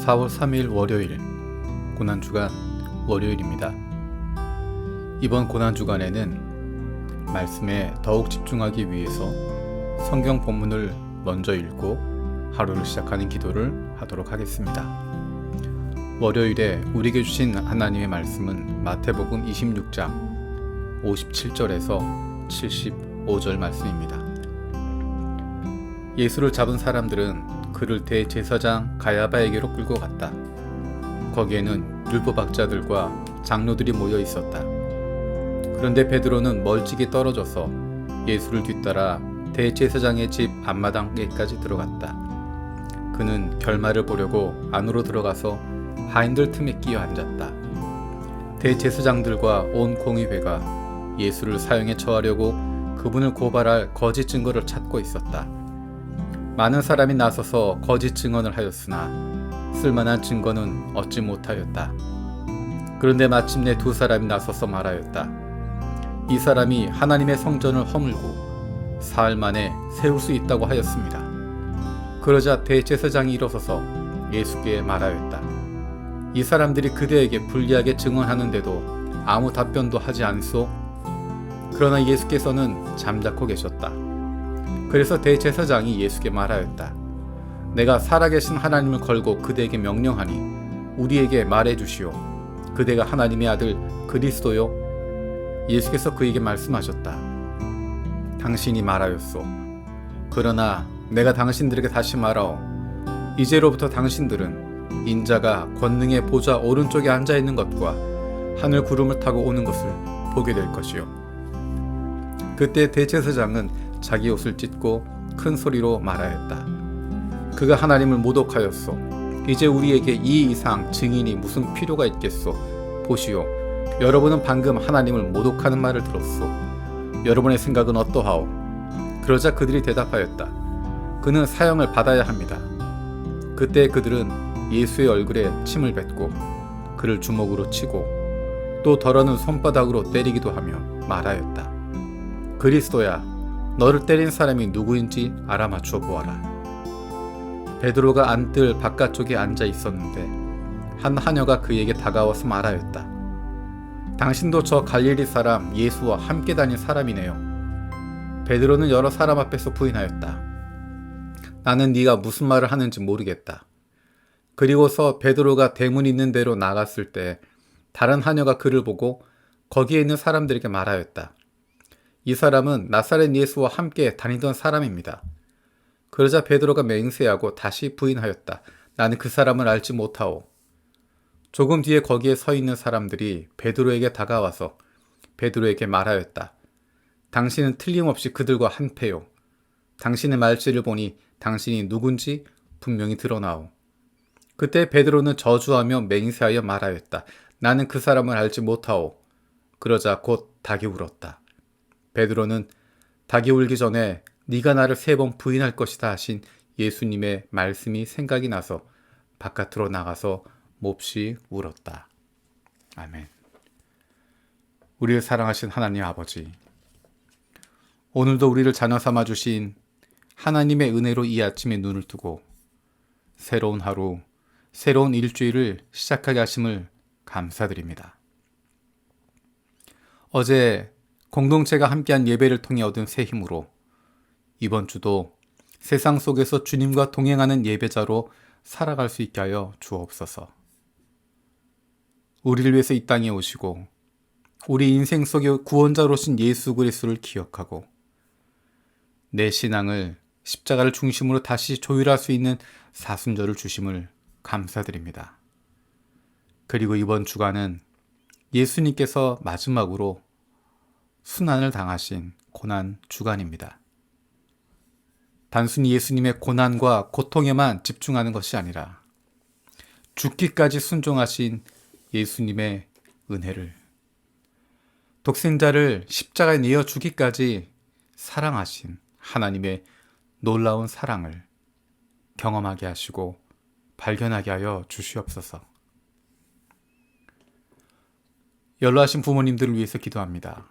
4월 3일 월요일 고난주간 월요일입니다. 이번 고난주간에는 말씀에 더욱 집중하기 위해서 성경 본문을 먼저 읽고 하루를 시작하는 기도를 하도록 하겠습니다. 월요일에 우리에게 주신 하나님의 말씀은 마태복음 26장 57절에서 75절 말씀입니다. 예수를 잡은 사람들은 그를 대제사장 가야바에게로 끌고 갔다. 거기에는 율법학자들과 장로들이 모여 있었다. 그런데 베드로는 멀찍이 떨어져서 예수를 뒤따라 대제사장의 집 앞마당에까지 들어갔다. 그는 결말을 보려고 안으로 들어가서 하인들 틈에 끼어 앉았다. 대제사장들과 온 공의회가 예수를 사형에 처하려고 그분을 고발할 거짓 증거를 찾고 있었다. 많은 사람이 나서서 거짓 증언을 하였으나 쓸만한 증거는 얻지 못하였다. 그런데 마침내 두 사람이 나서서 말하였다. 이 사람이 하나님의 성전을 허물고 사흘 만에 세울 수 있다고 하였습니다. 그러자 대제사장이 일어서서 예수께 말하였다. 이 사람들이 그대에게 불리하게 증언하는데도 아무 답변도 하지 않소? 그러나 예수께서는 잠자코 계셨다. 그래서 대제사장이 예수께 말하였다. 내가 살아계신 하나님을 걸고 그대에게 명령하니 우리에게 말해주시오. 그대가 하나님의 아들 그리스도요? 예수께서 그에게 말씀하셨다. 당신이 말하였소. 그러나 내가 당신들에게 다시 말하오. 이제로부터 당신들은 인자가 권능의 보좌 오른쪽에 앉아있는 것과 하늘 구름을 타고 오는 것을 보게 될 것이요. 그때 대제사장은 자기 옷을 찢고 큰 소리로 말하였다. 그가 하나님을 모독하였소. 이제 우리에게 이 이상 증인이 무슨 필요가 있겠소. 보시오. 여러분은 방금 하나님을 모독하는 말을 들었소. 여러분의 생각은 어떠하오? 그러자 그들이 대답하였다. 그는 사형을 받아야 합니다. 그때 그들은 예수의 얼굴에 침을 뱉고 그를 주먹으로 치고 또 덜어는 손바닥으로 때리기도 하며 말하였다. 그리스도야, 너를 때린 사람이 누구인지 알아맞혀 보아라. 베드로가 안뜰 바깥쪽에 앉아 있었는데 한 하녀가 그에게 다가와서 말하였다. 당신도 저 갈릴리 사람 예수와 함께 다닌 사람이네요. 베드로는 여러 사람 앞에서 부인하였다. 나는 네가 무슨 말을 하는지 모르겠다. 그리고서 베드로가 대문 있는 데로 나갔을 때 다른 하녀가 그를 보고 거기에 있는 사람들에게 말하였다. 이 사람은 나사렛 예수와 함께 다니던 사람입니다. 그러자 베드로가 맹세하고 다시 부인하였다. 나는 그 사람을 알지 못하오. 조금 뒤에 거기에 서 있는 사람들이 베드로에게 다가와서 베드로에게 말하였다. 당신은 틀림없이 그들과 한패요. 당신의 말질을 보니 당신이 누군지 분명히 드러나오. 그때 베드로는 저주하며 맹세하여 말하였다. 나는 그 사람을 알지 못하오. 그러자 곧 닭이 울었다. 베드로는 닭이 울기 전에 네가 나를 3번 부인할 것이다 하신 예수님의 말씀이 생각이 나서 바깥으로 나가서 몹시 울었다. 아멘. 우리를 사랑하신 하나님 아버지, 오늘도 우리를 자녀 삼아 주신 하나님의 은혜로 이 아침에 눈을 뜨고 새로운 하루, 새로운 일주일을 시작하게 하심을 감사드립니다. 어제 공동체가 함께한 예배를 통해 얻은 새 힘으로 이번 주도 세상 속에서 주님과 동행하는 예배자로 살아갈 수 있게 하여 주옵소서. 우리를 위해서 이 땅에 오시고 우리 인생 속의 구원자로신 예수 그리스도를 기억하고 내 신앙을 십자가를 중심으로 다시 조율할 수 있는 사순절을 주심을 감사드립니다. 그리고 이번 주간은 예수님께서 마지막으로 순환을 당하신 고난 주간입니다. 단순히 예수님의 고난과 고통에만 집중하는 것이 아니라 죽기까지 순종하신 예수님의 은혜를, 독생자를 십자가에 내어 주기까지 사랑하신 하나님의 놀라운 사랑을 경험하게 하시고 발견하게 하여 주시옵소서. 연로하신 부모님들을 위해서 기도합니다.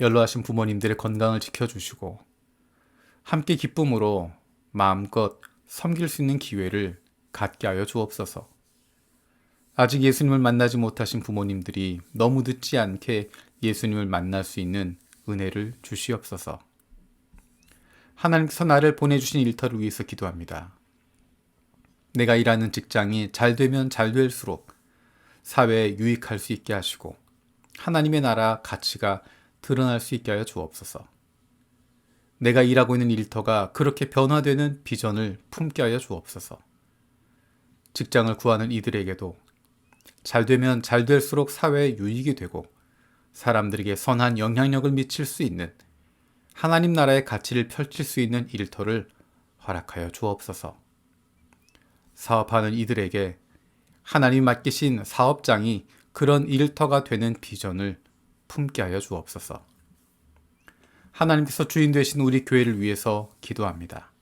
연로하신 부모님들의 건강을 지켜주시고 함께 기쁨으로 마음껏 섬길 수 있는 기회를 갖게 하여 주옵소서. 아직 예수님을 만나지 못하신 부모님들이 너무 늦지 않게 예수님을 만날 수 있는 은혜를 주시옵소서. 하나님께서 나를 보내주신 일터를 위해서 기도합니다. 내가 일하는 직장이 잘 되면 잘 될수록 사회에 유익할 수 있게 하시고 하나님의 나라 가치가 드러날 수 있게 하여 주옵소서. 내가 일하고 있는 일터가 그렇게 변화되는 비전을 품게 하여 주옵소서. 직장을 구하는 이들에게도 잘 되면 잘 될수록 사회에 유익이 되고 사람들에게 선한 영향력을 미칠 수 있는 하나님 나라의 가치를 펼칠 수 있는 일터를 허락하여 주옵소서. 사업하는 이들에게 하나님 맡기신 사업장이 그런 일터가 되는 비전을 품게 하여 주옵소서. 하나님께서 주인 되신 우리 교회를 위해서 기도합니다.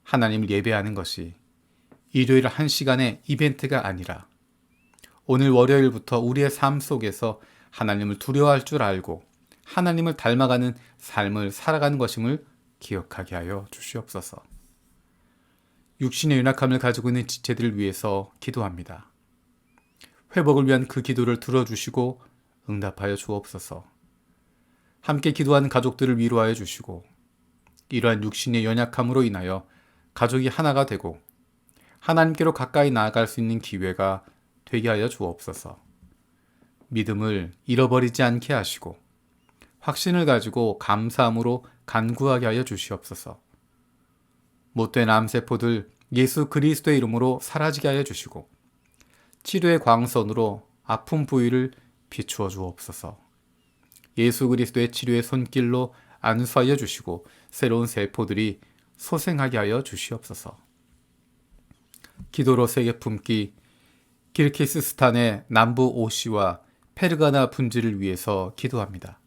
하나님을 예배하는 것이 일요일 1시간의 이벤트가 아니라 오늘 월요일부터 우리의 삶 속에서 하나님을 두려워할 줄 알고 하나님을 닮아가는 삶을 살아가는 것임을 기억하게 하여 주시옵소서. 육신의 연약함을 가지고 있는 지체들을 위해서 기도합니다. 회복을 위한 그 기도를 들어주시고 응답하여 주옵소서. 함께 기도하는 가족들을 위로하여 주시고 이러한 육신의 연약함으로 인하여 가족이 하나가 되고 하나님께로 가까이 나아갈 수 있는 기회가 되게 하여 주옵소서. 믿음을 잃어버리지 않게 하시고 확신을 가지고 감사함으로 간구하게 하여 주시옵소서. 못된 암세포들 예수 그리스도의 이름으로 사라지게 하여 주시고 치료의 광선으로 아픈 부위를 비추어 주옵소서. 예수 그리스도의 치료의 손길로 안수하여 주시고 새로운 세포들이 소생하게 하여 주시옵소서. 기도로 세계 품기 키르기스스탄의 남부 오시와 페르가나 분지를 위해서 기도합니다.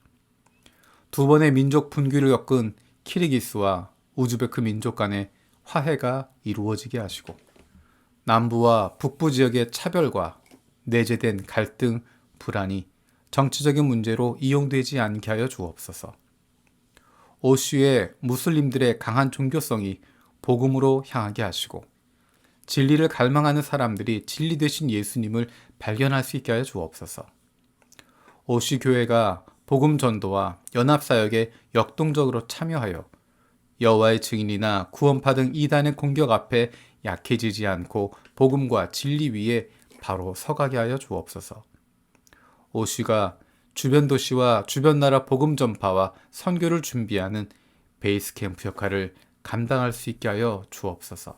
두 번의 민족 분규를 겪은 키르기스와 우즈베크 민족 간의 화해가 이루어지게 하시고 남부와 북부 지역의 차별과 내재된 갈등, 불안이 정치적인 문제로 이용되지 않게 하여 주옵소서. 오슈의 무슬림들의 강한 종교성이 복음으로 향하게 하시고 진리를 갈망하는 사람들이 진리 되신 예수님을 발견할 수 있게 하여 주옵소서. 오슈 교회가 복음 전도와 연합사역에 역동적으로 참여하여 여호와의 증인이나 구원파 등 이단의 공격 앞에 약해지지 않고 복음과 진리 위에 바로 서가게 하여 주옵소서. 오슈가 주변 도시와 주변 나라 복음 전파와 선교를 준비하는 베이스 캠프 역할을 감당할 수 있게 하여 주옵소서.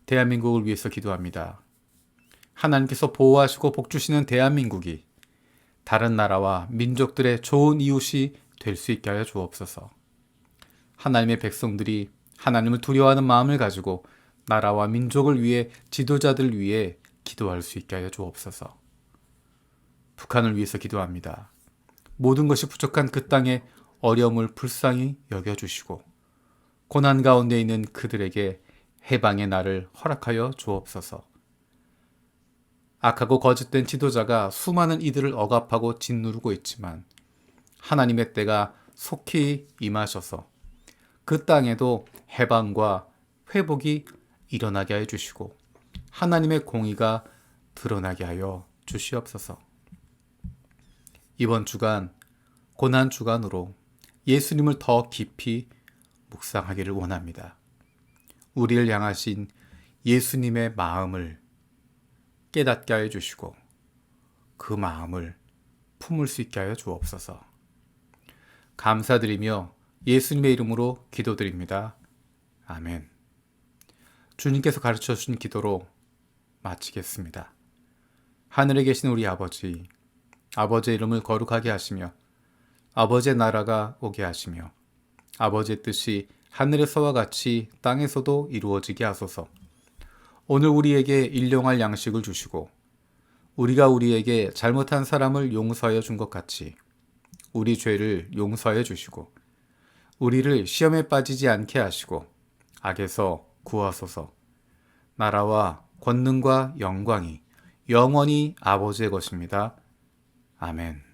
대한민국을 위해서 기도합니다. 하나님께서 보호하시고 복주시는 대한민국이 다른 나라와 민족들의 좋은 이웃이 될 수 있게 하여 주옵소서. 하나님의 백성들이 하나님을 두려워하는 마음을 가지고 나라와 민족을 위해 지도자들을 위해 기도할 수 있게 하여 주옵소서. 북한을 위해서 기도합니다. 모든 것이 부족한 그 땅에 어려움을 불쌍히 여겨주시고 고난 가운데 있는 그들에게 해방의 날을 허락하여 주옵소서. 악하고 거짓된 지도자가 수많은 이들을 억압하고 짓누르고 있지만 하나님의 때가 속히 임하셔서 그 땅에도 해방과 회복이 일어나게 하여 주시고 하나님의 공의가 드러나게 하여 주시옵소서. 이번 주간 고난 주간으로 예수님을 더 깊이 묵상하기를 원합니다. 우리를 향하신 예수님의 마음을 깨닫게 하여 주시고 그 마음을 품을 수 있게 하여 주옵소서. 감사드리며 예수님의 이름으로 기도드립니다. 아멘. 주님께서 가르쳐 주신 기도로 마치겠습니다. 하늘에 계신 우리 아버지, 아버지의 이름을 거룩하게 하시며 아버지의 나라가 오게 하시며 아버지의 뜻이 하늘에서와 같이 땅에서도 이루어지게 하소서. 오늘 우리에게 일용할 양식을 주시고 우리가 우리에게 잘못한 사람을 용서하여 준 것 같이 우리 죄를 용서하여 주시고 우리를 시험에 빠지지 않게 하시고 악에서 구하소서. 나라와 권능과 영광이 영원히 아버지의 것입니다. 아멘.